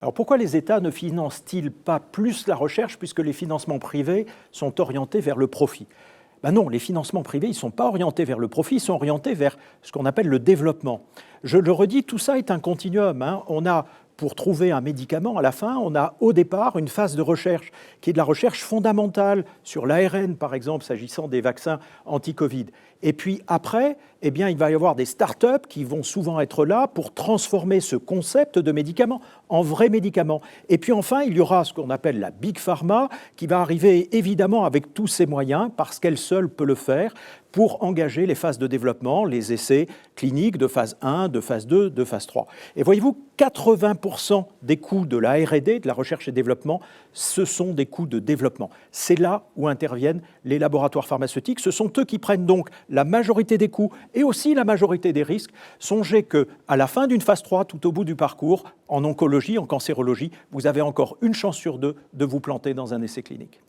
Alors pourquoi les États ne financent-ils pas plus la recherche puisque les financements privés sont orientés vers le profit? Ben non, les financements privés, ils ne sont pas orientés vers le profit, ils sont orientés vers ce qu'on appelle le développement. Je le redis, tout ça est un continuum, hein. On a, pour trouver un médicament, à la fin, on a au départ une phase de recherche qui est de la recherche fondamentale sur l'ARN, par exemple, s'agissant des vaccins anti-Covid. Et puis après, eh bien, il va y avoir des start-up qui vont souvent être là pour transformer ce concept de médicament en vrai médicament. Et puis enfin, il y aura ce qu'on appelle la Big Pharma qui va arriver évidemment avec tous ses moyens, parce qu'elle seule peut le faire, pour engager les phases de développement, les essais cliniques de phase 1, de phase 2, de phase 3. Et voyez-vous, 80% des coûts de la R&D, de la recherche et développement, ce sont des coûts de développement. C'est là où interviennent les laboratoires pharmaceutiques. Ce sont eux qui prennent donc la majorité des coûts et aussi la majorité des risques. Songez qu'à la fin d'une phase 3, tout au bout du parcours, en oncologie, en cancérologie, vous avez encore une chance sur deux de vous planter dans un essai clinique.